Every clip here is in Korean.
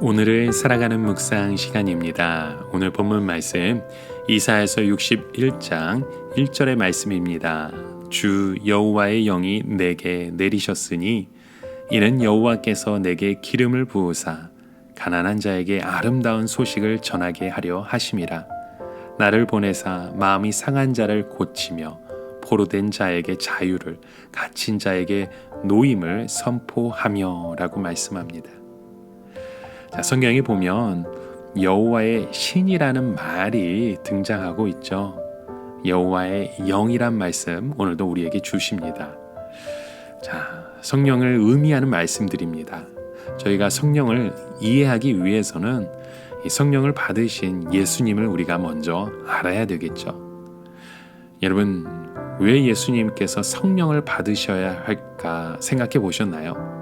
오늘을 살아가는 묵상 시간입니다. 오늘 본문 말씀 이사야서 61장 1절의 말씀입니다. 주 여호와의 영이 내게 내리셨으니 이는 여호와께서 내게 기름을 부으사 가난한 자에게 아름다운 소식을 전하게 하려 하심이라. 나를 보내사 마음이 상한 자를 고치며 포로된 자에게 자유를, 갇힌 자에게 노임을 선포하며 라고 말씀합니다. 성경에 보면 여호와의 신이라는 말이 등장하고 있죠. 여호와의 영이란 말씀 오늘도 우리에게 주십니다. 성령을 의미하는 말씀들입니다. 저희가 성령을 이해하기 위해서는 이 성령을 받으신 예수님을 우리가 먼저 알아야 되겠죠. 여러분, 왜 예수님께서 성령을 받으셔야 할까 생각해 보셨나요?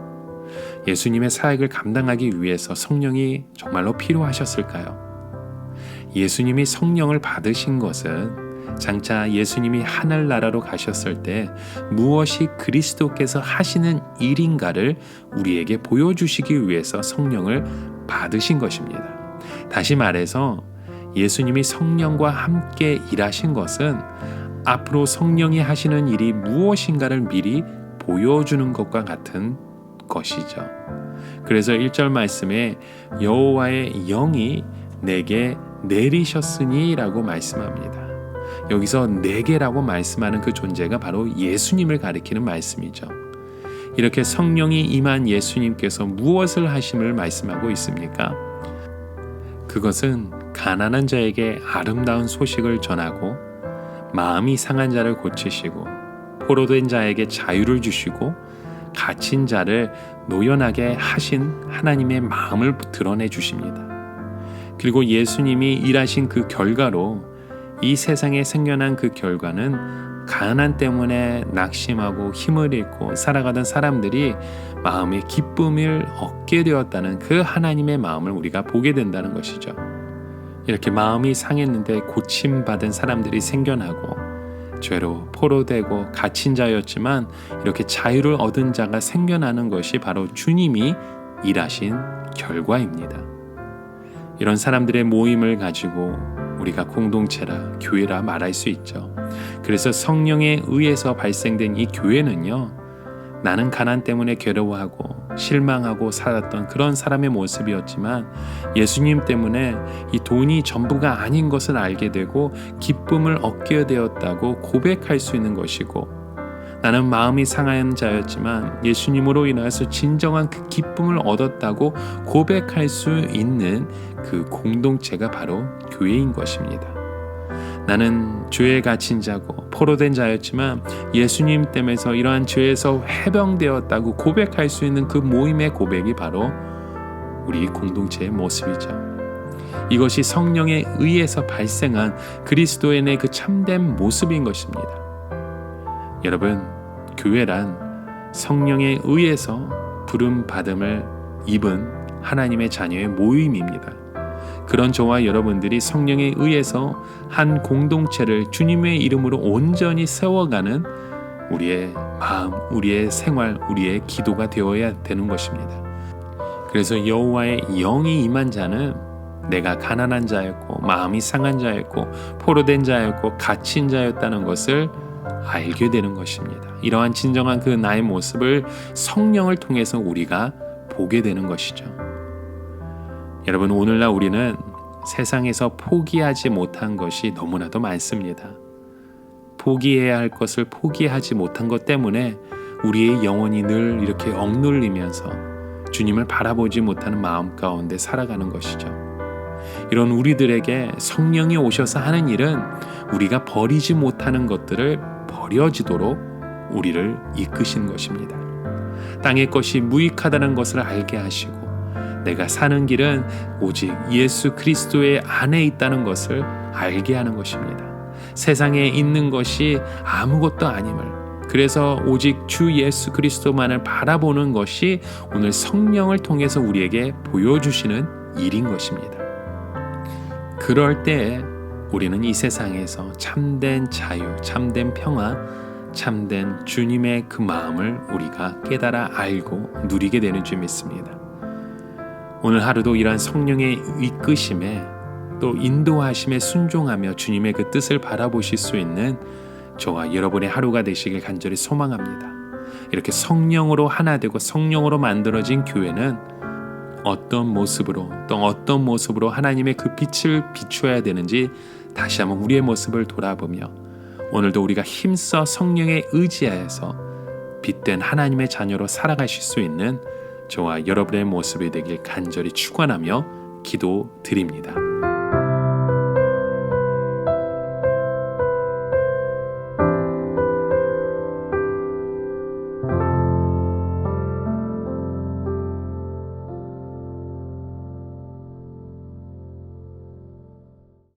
예수님의 사역을 감당하기 위해서 성령이 정말로 필요하셨을까요? 예수님이 성령을 받으신 것은 장차 예수님이 하늘나라로 가셨을 때 무엇이 그리스도께서 하시는 일인가를 우리에게 보여주시기 위해서 성령을 받으신 것입니다. 다시 말해서 예수님이 성령과 함께 일하신 것은 앞으로 성령이 하시는 일이 무엇인가를 미리 보여주는 것과 같은 것이죠. 그래서 1절 말씀에 여호와의 영이 내게 내리셨으니 라고 말씀합니다. 여기서 내게라고 말씀하는 그 존재가 바로 예수님을 가리키는 말씀이죠. 이렇게 성령이 임한 예수님께서 무엇을 하심을 말씀하고 있습니까? 그것은 가난한 자에게 아름다운 소식을 전하고 마음이 상한 자를 고치시고 포로된 자에게 자유를 주시고 갇힌 자를 노연하게 하신 하나님의 마음을 드러내 주십니다. 그리고 예수님이 일하신 그 결과로 이 세상에 생겨난 그 결과는 가난 때문에 낙심하고 힘을 잃고 살아가던 사람들이 마음의 기쁨을 얻게 되었다는 그 하나님의 마음을 우리가 보게 된다는 것이죠. 이렇게 마음이 상했는데 고침받은 사람들이 생겨나고 죄로 포로되고 갇힌 자였지만 이렇게 자유를 얻은 자가 생겨나는 것이 바로 주님이 일하신 결과입니다. 이런 사람들의 모임을 가지고 우리가 공동체라, 교회라 말할 수 있죠. 그래서 성령에 의해서 발생된 이 교회는요, 나는 가난 때문에 괴로워하고 실망하고 살았던 그런 사람의 모습이었지만 예수님 때문에 이 돈이 전부가 아닌 것을 알게 되고 기쁨을 얻게 되었다고 고백할 수 있는 것이고, 나는 마음이 상한 자였지만 예수님으로 인하여서 진정한 그 기쁨을 얻었다고 고백할 수 있는 그 공동체가 바로 교회인 것입니다. 나는 죄에 갇힌 자고 포로된 자였지만 예수님 때문에서 이러한 죄에서 해방되었다고 고백할 수 있는 그 모임의 고백이 바로 우리 공동체의 모습이죠. 이것이 성령에 의해서 발생한 그리스도인의 그 참된 모습인 것입니다. 여러분, 교회란 성령에 의해서 부름받음을 입은 하나님의 자녀의 모임입니다. 그런 저와 여러분들이 성령에 의해서 한 공동체를 주님의 이름으로 온전히 세워가는 우리의 마음, 우리의 생활, 우리의 기도가 되어야 되는 것입니다. 그래서 여호와의 영이 임한 자는 내가 가난한 자였고 마음이 상한 자였고 포로된 자였고 갇힌 자였다는 것을 알게 되는 것입니다. 이러한 진정한 그 나의 모습을 성령을 통해서 우리가 보게 되는 것이죠. 여러분, 오늘날 우리는 세상에서 포기하지 못한 것이 너무나도 많습니다. 포기해야 할 것을 포기하지 못한 것 때문에 우리의 영혼이 늘 이렇게 억눌리면서 주님을 바라보지 못하는 마음 가운데 살아가는 것이죠. 이런 우리들에게 성령이 오셔서 하는 일은 우리가 버리지 못하는 것들을 버려지도록 우리를 이끄신 것입니다. 땅의 것이 무익하다는 것을 알게 하시고 내가 사는 길은 오직 예수 그리스도의 안에 있다는 것을 알게 하는 것입니다. 세상에 있는 것이 아무것도 아님을, 그래서 오직 주 예수 그리스도만을 바라보는 것이 오늘 성령을 통해서 우리에게 보여주시는 일인 것입니다. 그럴 때 우리는 이 세상에서 참된 자유, 참된 평화, 참된 주님의 그 마음을 우리가 깨달아 알고 누리게 되는 줄 믿습니다. 오늘 하루도 이러한 성령의 이끄심에 또 인도하심에 순종하며 주님의 그 뜻을 바라보실 수 있는 저와 여러분의 하루가 되시길 간절히 소망합니다. 이렇게 성령으로 하나 되고 성령으로 만들어진 교회는 어떤 모습으로 또 어떤 모습으로 하나님의 그 빛을 비추어야 되는지 다시 한번 우리의 모습을 돌아보며 오늘도 우리가 힘써 성령에 의지하여서 빛된 하나님의 자녀로 살아가실 수 있는 저와 여러분의 모습이 되길 간절히 축원하며 기도드립니다.